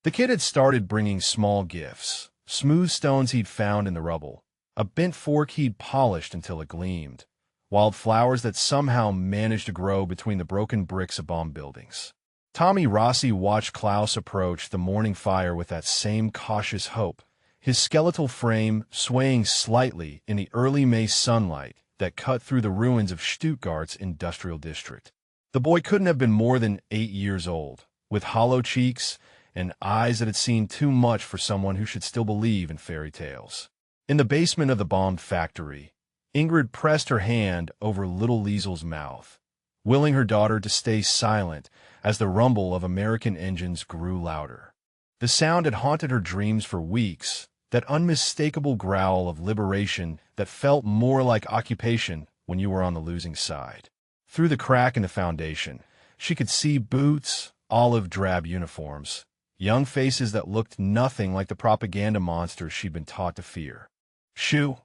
The kid had started bringing small gifts, smooth stones he'd found in the rubble, a bent fork he'd polished until it gleamed, wild flowers that somehow managed to grow between the broken bricks of bomb buildings. Tommy Rossi watched Klaus approach the morning fire with that same cautious hope, his skeletal frame swaying slightly in the early May sunlight that cut through the ruins of Stuttgart's industrial district. The boy couldn't have been more than 8 years old, with hollow cheeks and eyes that had seen too much for someone who should still believe in fairy tales. In the basement of the bombed factory, Ingrid pressed her hand over little Liesel's mouth, willing her daughter to stay silent as the rumble of American engines grew louder. The sound had haunted her dreams for weeks, that unmistakable growl of liberation that felt more like occupation when you were on the losing side. Through the crack in the foundation, she could see boots, olive-drab uniforms, young faces that looked nothing like the propaganda monsters she'd been taught to fear. "Shoo,"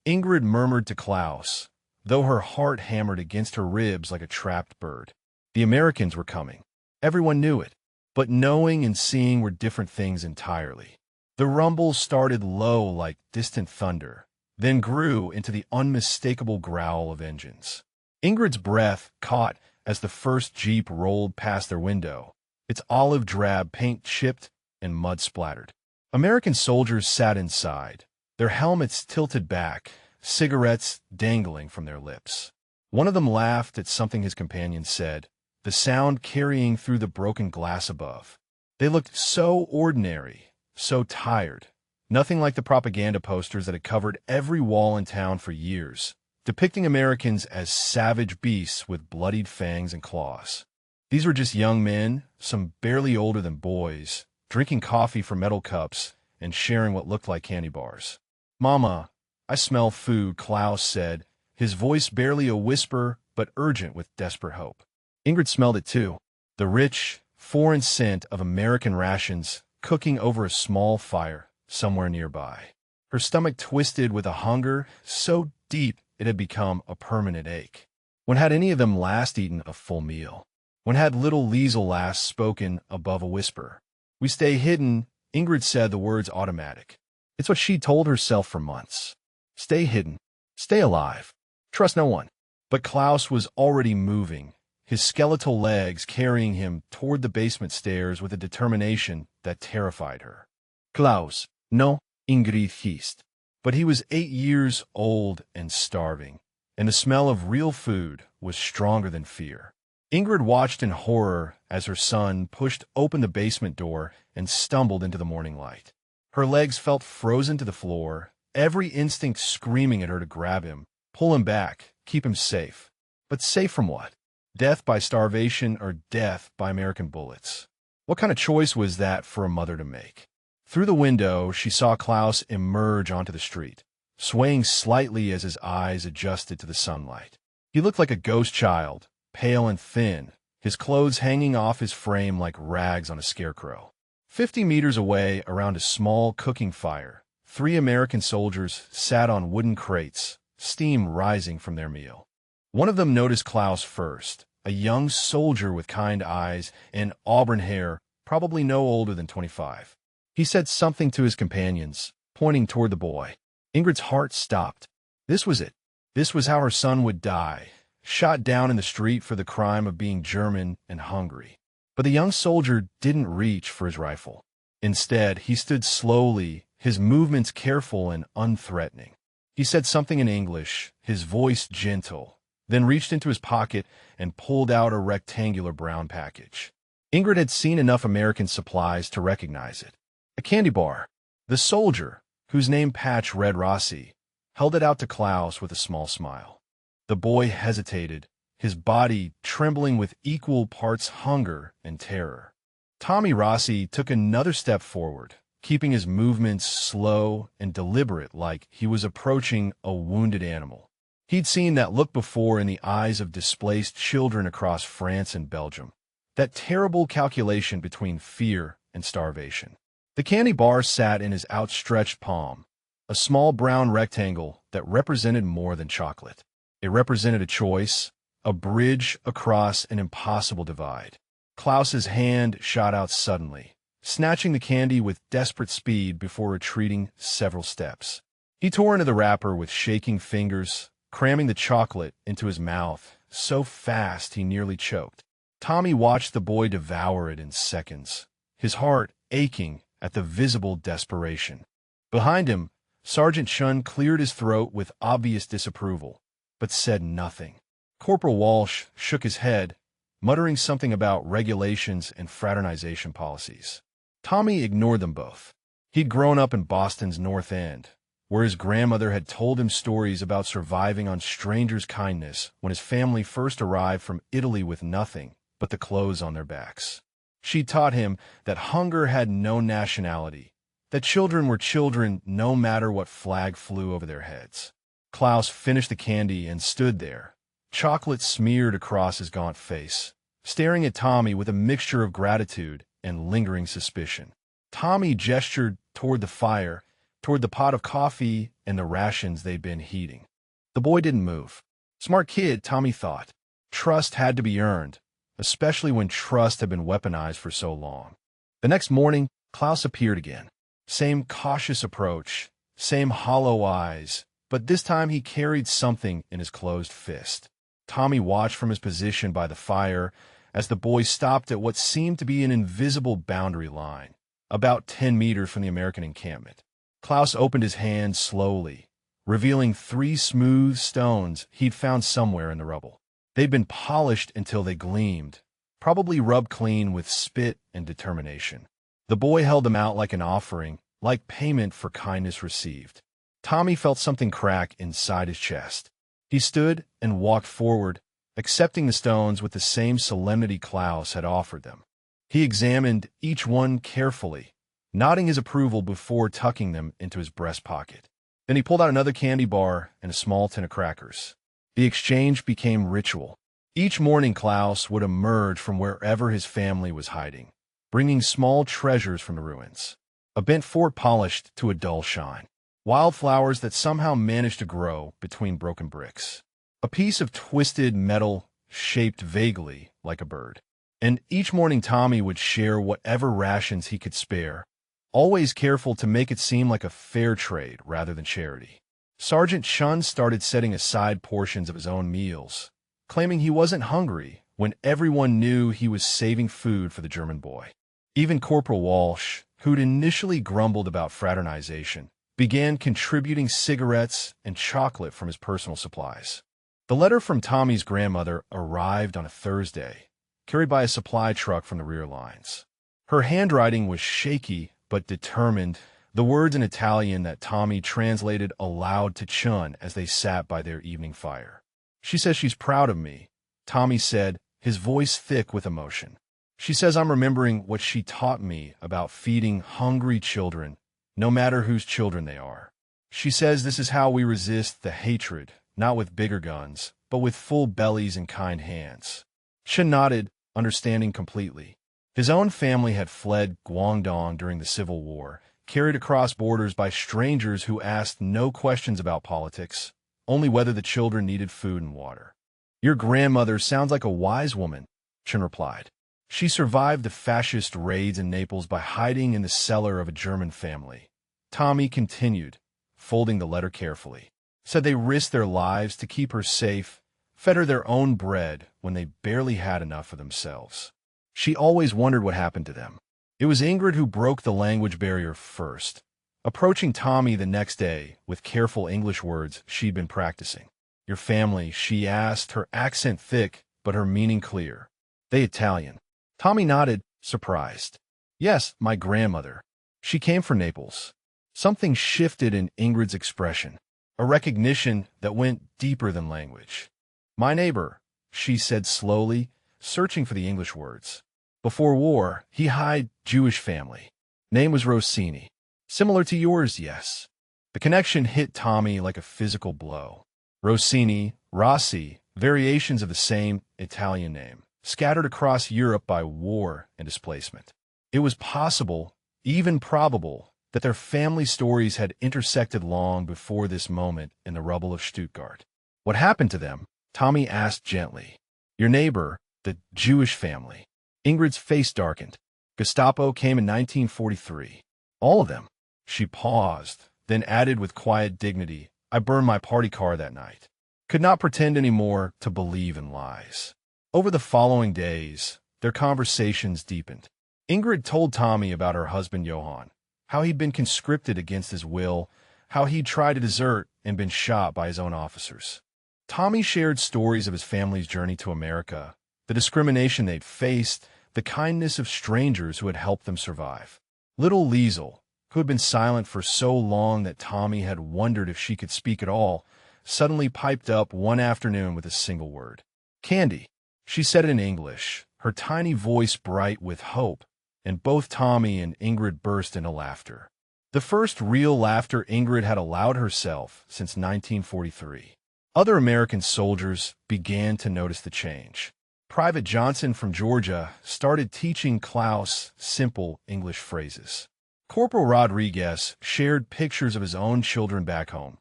Ingrid murmured to Klaus, though her heart hammered against her ribs like a trapped bird. The Americans were coming. Everyone knew it, but knowing and seeing were different things entirely. The rumble started low like distant thunder, then grew into the unmistakable growl of engines. Ingrid's breath caught as the first Jeep rolled past their window, its olive-drab paint chipped and mud-splattered. American soldiers sat inside, their helmets tilted back, cigarettes dangling from their lips. One of them laughed at something his companion said, the sound carrying through the broken glass above. They looked so ordinary, so tired, nothing like the propaganda posters that had covered every wall in town for years, depicting Americans as savage beasts with bloodied fangs and claws. These were just young men, some barely older than boys, drinking coffee from metal cups and sharing what looked like candy bars. "Mama, I smell food," Klaus said, his voice barely a whisper but urgent with desperate hope. Ingrid smelled it too, the rich, foreign scent of American rations cooking over a small fire somewhere nearby. Her stomach twisted with a hunger so deep it had become a permanent ache. When had any of them last eaten a full meal? When had little Liesel last spoken above a whisper? "We stay hidden," Ingrid said, the words automatic. It's what she told herself for months. Stay hidden. Stay alive. Trust no one. But Klaus was already moving, his skeletal legs carrying him toward the basement stairs with a determination that terrified her. "Klaus, no," Ingrid hissed. But he was 8 years old and starving, and the smell of real food was stronger than fear. Ingrid watched in horror as her son pushed open the basement door and stumbled into the morning light. Her legs felt frozen to the floor, every instinct screaming at her to grab him, pull him back, keep him safe. But safe from what? Death by starvation or death by American bullets? What kind of choice was that for a mother to make? Through the window, she saw Klaus emerge onto the street, swaying slightly as his eyes adjusted to the sunlight. He looked like a ghost child, pale and thin, his clothes hanging off his frame like rags on a scarecrow. 50 meters away, around a small cooking fire, 3 American soldiers sat on wooden crates, steam rising from their meal. One of them noticed Klaus first, a young soldier with kind eyes and auburn hair, probably no older than 25. He said something to his companions, pointing toward the boy. Ingrid's heart stopped. This was it. This was how her son would die, shot down in the street for the crime of being German and hungry. But the young soldier didn't reach for his rifle. Instead, he stood slowly, his movements careful and unthreatening. He said something in English, his voice gentle, then reached into his pocket and pulled out a rectangular brown package. Ingrid had seen enough American supplies to recognize it. A candy bar. The soldier, whose name patch read Rossi, held it out to Klaus with a small smile. The boy hesitated, his body trembling with equal parts hunger and terror. Tommy Rossi took another step forward, keeping his movements slow and deliberate like he was approaching a wounded animal. He'd seen that look before in the eyes of displaced children across France and Belgium. That terrible calculation between fear and starvation. The candy bar sat in his outstretched palm, a small brown rectangle that represented more than chocolate. It represented a choice, a bridge across an impossible divide. Klaus's hand shot out suddenly, snatching the candy with desperate speed before retreating several steps. He tore into the wrapper with shaking fingers, cramming the chocolate into his mouth so fast he nearly choked. Tommy watched the boy devour it in seconds, his heart aching at the visible desperation. Behind him, Sergeant Shun cleared his throat with obvious disapproval, but said nothing. Corporal Walsh shook his head, muttering something about regulations and fraternization policies. Tommy ignored them both. He'd grown up in Boston's North End, where his grandmother had told him stories about surviving on strangers' kindness when his family first arrived from Italy with nothing but the clothes on their backs. She taught him that hunger had no nationality, that children were children no matter what flag flew over their heads. Klaus finished the candy and stood there, chocolate smeared across his gaunt face, staring at Tommy with a mixture of gratitude and lingering suspicion. Tommy gestured toward the fire, toward the pot of coffee and the rations they'd been heating. The boy didn't move. Smart kid, Tommy thought. Trust had to be earned, especially when trust had been weaponized for so long. The next morning, Klaus appeared again. Same cautious approach, same hollow eyes, but this time he carried something in his closed fist. Tommy watched from his position by the fire as the boy stopped at what seemed to be an invisible boundary line, about 10 meters from the American encampment. Klaus opened his hand slowly, revealing 3 smooth stones he'd found somewhere in the rubble. They'd been polished until they gleamed, probably rubbed clean with spit and determination. The boy held them out like an offering, like payment for kindness received. Tommy felt something crack inside his chest. He stood and walked forward, accepting the stones with the same solemnity Klaus had offered them. He examined each one carefully, nodding his approval before tucking them into his breast pocket. Then he pulled out another candy bar and a small tin of crackers. The exchange became ritual. Each morning Klaus would emerge from wherever his family was hiding, bringing small treasures from the ruins. A bent fork polished to a dull shine. Wildflowers that somehow managed to grow between broken bricks. A piece of twisted metal shaped vaguely like a bird. And each morning Tommy would share whatever rations he could spare, always careful to make it seem like a fair trade rather than charity. Sergeant Shun started setting aside portions of his own meals, claiming he wasn't hungry when everyone knew he was saving food for the German boy. Even Corporal Walsh, who'd initially grumbled about fraternization, began contributing cigarettes and chocolate from his personal supplies. The letter from Tommy's grandmother arrived on a Thursday, carried by a supply truck from the rear lines. Her handwriting was shaky but determined, the words in Italian that Tommy translated aloud to Chun as they sat by their evening fire. She says she's proud of me, Tommy said, his voice thick with emotion. She says I'm remembering what she taught me about feeding hungry children, no matter whose children they are. She says this is how we resist the hatred, not with bigger guns, but with full bellies and kind hands. Chun nodded, understanding completely. His own family had fled Guangdong during the Civil War, carried across borders by strangers who asked no questions about politics, only whether the children needed food and water. Your grandmother sounds like a wise woman, Chun replied. She survived the fascist raids in Naples by hiding in the cellar of a German family. Tommy continued, folding the letter carefully. Said they risked their lives to keep her safe, fed her their own bread when they barely had enough for themselves. She always wondered what happened to them. It was Ingrid who broke the language barrier first, approaching Tommy the next day with careful English words she'd been practicing. Your family, she asked, her accent thick but her meaning clear. They Italian. Tommy nodded, surprised. Yes, my grandmother. She came from Naples. Something shifted in Ingrid's expression, a recognition that went deeper than language. My neighbor, she said slowly, searching for the English words. Before war, he had Jewish family. Name was Rossini. Similar to yours, yes. The connection hit Tommy like a physical blow. Rossini, Rossi, variations of the same Italian name, scattered across Europe by war and displacement. It was possible, even probable, that their family stories had intersected long before this moment in the rubble of Stuttgart. What happened to them? Tommy asked gently. Your neighbor, the Jewish family. Ingrid's face darkened. Gestapo came in 1943. All of them. She paused, then added with quiet dignity, I burned my party car that night. Could not pretend anymore to believe in lies. Over the following days, their conversations deepened. Ingrid told Tommy about her husband Johan, how he'd been conscripted against his will, how he'd tried to desert and been shot by his own officers. Tommy shared stories of his family's journey to America, the discrimination they'd faced, the kindness of strangers who had helped them survive. Little Liesel, who had been silent for so long that Tommy had wondered if she could speak at all, suddenly piped up one afternoon with a single word. Candy. She said it in English, her tiny voice bright with hope, and both Tommy and Ingrid burst into laughter. The first real laughter Ingrid had allowed herself since 1943. Other American soldiers began to notice the change. Private Johnson from Georgia started teaching Klaus simple English phrases. Corporal Rodriguez shared pictures of his own children back home,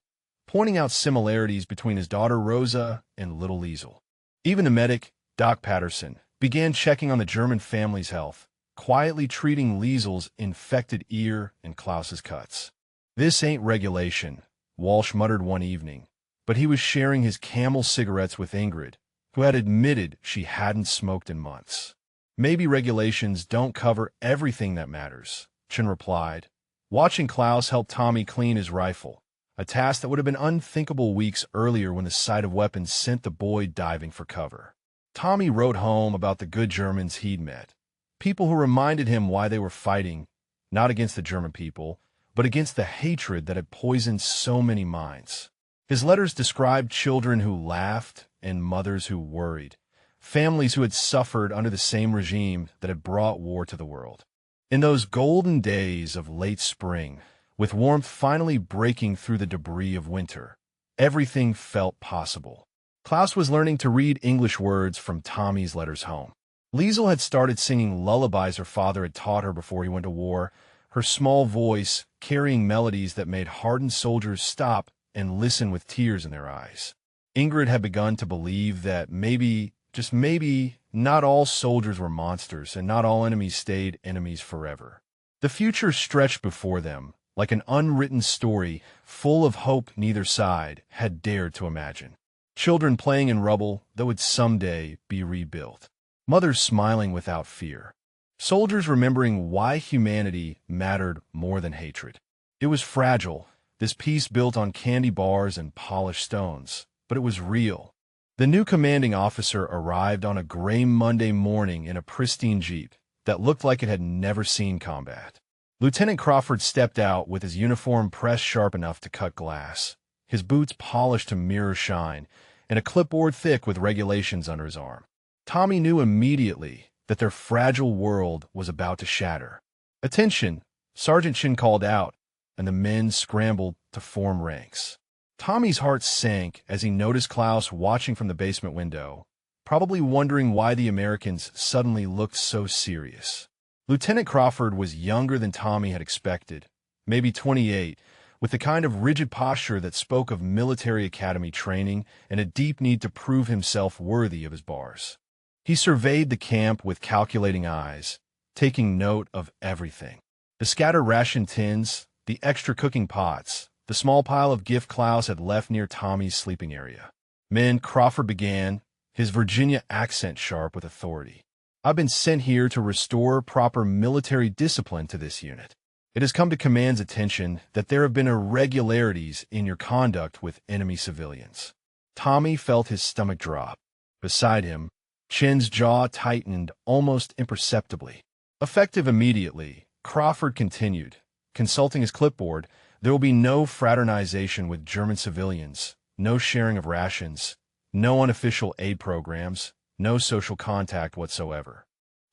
pointing out similarities between his daughter Rosa and little Liesel. Even the medic, Doc Patterson, began checking on the German family's health, quietly treating Liesel's infected ear and Klaus's cuts. This ain't regulation, Walsh muttered one evening, but he was sharing his Camel cigarettes with Ingrid, who had admitted she hadn't smoked in months. Maybe regulations don't cover everything that matters, Chen replied. Watching Klaus help Tommy clean his rifle, a task that would have been unthinkable weeks earlier when the sight of weapons sent the boy diving for cover. Tommy wrote home about the good Germans he'd met, people who reminded him why they were fighting, not against the German people, but against the hatred that had poisoned so many minds. His letters described children who laughed and mothers who worried, families who had suffered under the same regime that had brought war to the world. In those golden days of late spring, with warmth finally breaking through the debris of winter, everything felt possible. Klaus was learning to read English words from Tommy's letters home. Liesel had started singing lullabies her father had taught her before he went to war, her small voice carrying melodies that made hardened soldiers stop and listen with tears in their eyes. Ingrid had begun to believe that maybe, just maybe, not all soldiers were monsters and not all enemies stayed enemies forever. The future stretched before them, like an unwritten story full of hope neither side had dared to imagine. Children playing in rubble that would someday be rebuilt. Mothers smiling without fear. Soldiers remembering why humanity mattered more than hatred. It was fragile, this peace built on candy bars and polished stones, but it was real. The new commanding officer arrived on a gray Monday morning in a pristine Jeep that looked like it had never seen combat. Lieutenant Crawford stepped out with his uniform pressed sharp enough to cut glass, his boots polished to mirror shine, and a clipboard thick with regulations under his arm. Tommy knew immediately that their fragile world was about to shatter. Attention, Sergeant Chin called out, and the men scrambled to form ranks. Tommy's heart sank as he noticed Klaus watching from the basement window, probably wondering why the Americans suddenly looked so serious. Lieutenant Crawford was younger than Tommy had expected, maybe 28, with the kind of rigid posture that spoke of military academy training and a deep need to prove himself worthy of his bars. He surveyed the camp with calculating eyes, taking note of everything. The scattered ration tins, the extra cooking pots, the small pile of gift Klaus had left near Tommy's sleeping area. Men, Crawford began, his Virginia accent sharp with authority. I've been sent here to restore proper military discipline to this unit. It has come to command's attention that there have been irregularities in your conduct with enemy civilians. Tommy felt his stomach drop. Beside him, Chin's jaw tightened almost imperceptibly. Effective immediately, Crawford continued, consulting his clipboard, there will be no fraternization with German civilians, no sharing of rations, no unofficial aid programs, no social contact whatsoever.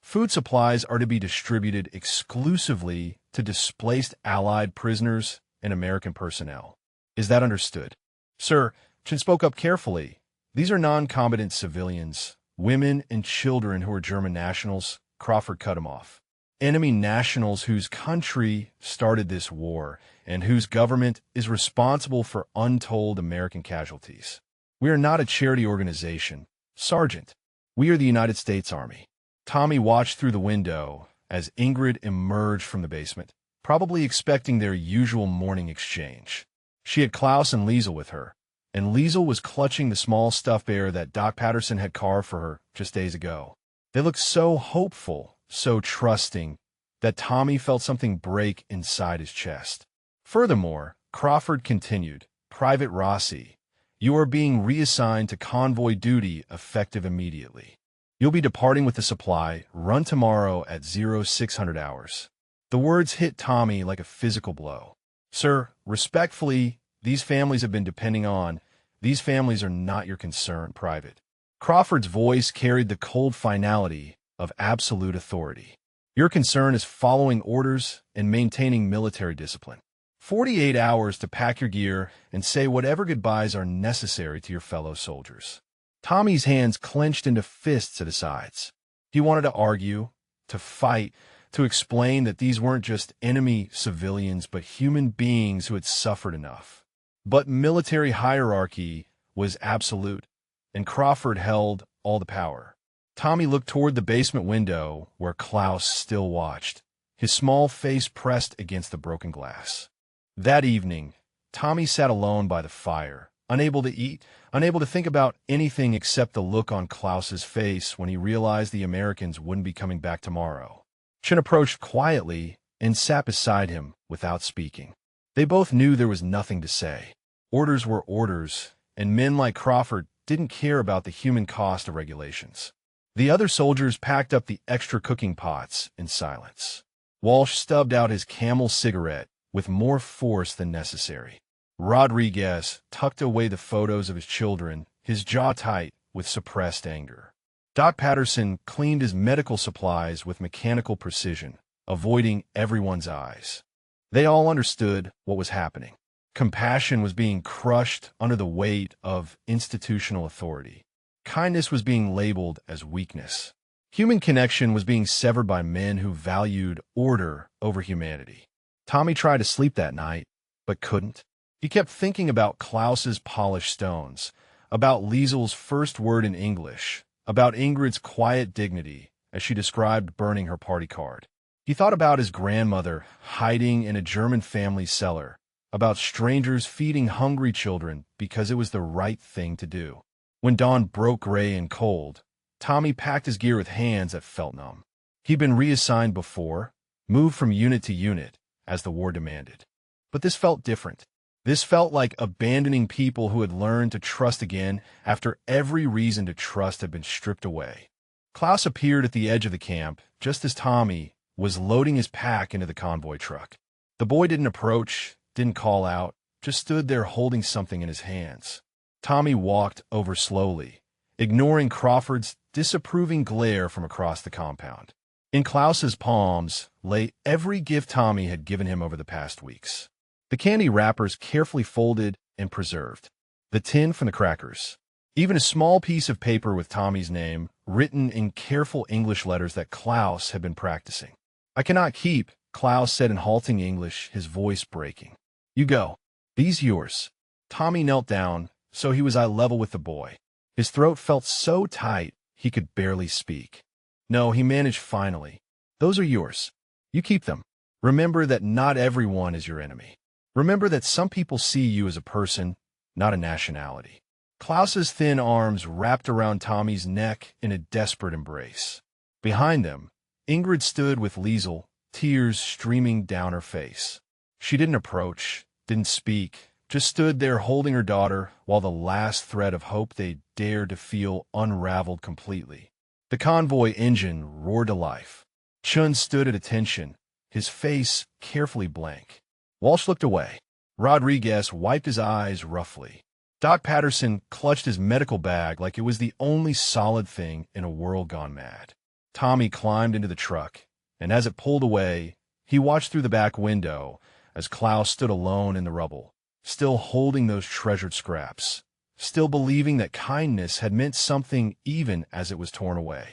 Food supplies are to be distributed exclusively to displaced Allied prisoners and American personnel. Is that understood? Sir, Chin spoke up carefully. These are non-combatant civilians, women and children who are German nationals. Crawford cut him off. Enemy nationals whose country started this war and whose government is responsible for untold American casualties. We are not a charity organization, Sergeant. We are the United States Army. Tommy watched through the window as Ingrid emerged from the basement, probably expecting their usual morning exchange. She had Klaus and Liesel with her, and Liesel was clutching the small stuffed bear that Doc Patterson had carved for her just days ago. They looked so hopeful, so trusting, that Tommy felt something break inside his chest. Furthermore, Crawford continued, "Private Rossi, you are being reassigned to convoy duty effective immediately. You'll be departing with the supply, run tomorrow at 0600 hours. The words hit Tommy like a physical blow. "Sir, respectfully, these families have been depending on. These families are not your concern, Private." Crawford's voice carried the cold finality of absolute authority. "Your concern is following orders and maintaining military discipline. 48 hours to pack your gear and say whatever goodbyes are necessary to your fellow soldiers." Tommy's hands clenched into fists at his sides. He wanted to argue, to fight, to explain that these weren't just enemy civilians but human beings who had suffered enough. But military hierarchy was absolute, and Crawford held all the power. Tommy looked toward the basement window where Klaus still watched, his small face pressed against the broken glass. That evening, Tommy sat alone by the fire, unable to eat, unable to think about anything except the look on Klaus's face when he realized the Americans wouldn't be coming back tomorrow. Chen approached quietly and sat beside him without speaking. They both knew there was nothing to say. Orders were orders, and men like Crawford didn't care about the human cost of regulations. The other soldiers packed up the extra cooking pots in silence. Walsh stubbed out his Camel cigarette with more force than necessary. Rodriguez tucked away the photos of his children, his jaw tight with suppressed anger. Doc Patterson cleaned his medical supplies with mechanical precision, avoiding everyone's eyes. They all understood what was happening. Compassion was being crushed under the weight of institutional authority. Kindness was being labeled as weakness. Human connection was being severed by men who valued order over humanity. Tommy tried to sleep that night, but couldn't. He kept thinking about Klaus's polished stones, about Liesel's first word in English, about Ingrid's quiet dignity as she described burning her party card. He thought about his grandmother hiding in a German family cellar, about strangers feeding hungry children because it was the right thing to do. When dawn broke gray and cold, Tommy packed his gear with hands that felt numb. He'd been reassigned before, moved from unit to unit, as the war demanded. But this felt different. This felt like abandoning people who had learned to trust again after every reason to trust had been stripped away. Klaus appeared at the edge of the camp just as Tommy was loading his pack into the convoy truck. The boy didn't approach, didn't call out, just stood there holding something in his hands. Tommy walked over slowly, ignoring Crawford's disapproving glare from across the compound. In Klaus's palms lay every gift Tommy had given him over the past weeks. The candy wrappers carefully folded and preserved. The tin from the crackers. Even a small piece of paper with Tommy's name, written in careful English letters that Klaus had been practicing. "I cannot keep," Klaus said in halting English, his voice breaking. "You go. These yours." Tommy knelt down, so he was eye level with the boy. His throat felt so tight he could barely speak. "No," he managed finally. "Those are yours. You keep them. Remember that not everyone is your enemy. Remember that some people see you as a person, not a nationality." Klaus's thin arms wrapped around Tommy's neck in a desperate embrace. Behind them, Ingrid stood with Liesel, tears streaming down her face. She didn't approach, didn't speak, just stood there holding her daughter while the last thread of hope they dared to feel unraveled completely. The convoy engine roared to life. Chun stood at attention, his face carefully blank. Walsh looked away. Rodriguez wiped his eyes roughly. Doc Patterson clutched his medical bag like it was the only solid thing in a world gone mad. Tommy climbed into the truck, and as it pulled away, he watched through the back window as Klaus stood alone in the rubble, still holding those treasured scraps, still believing that kindness had meant something even as it was torn away.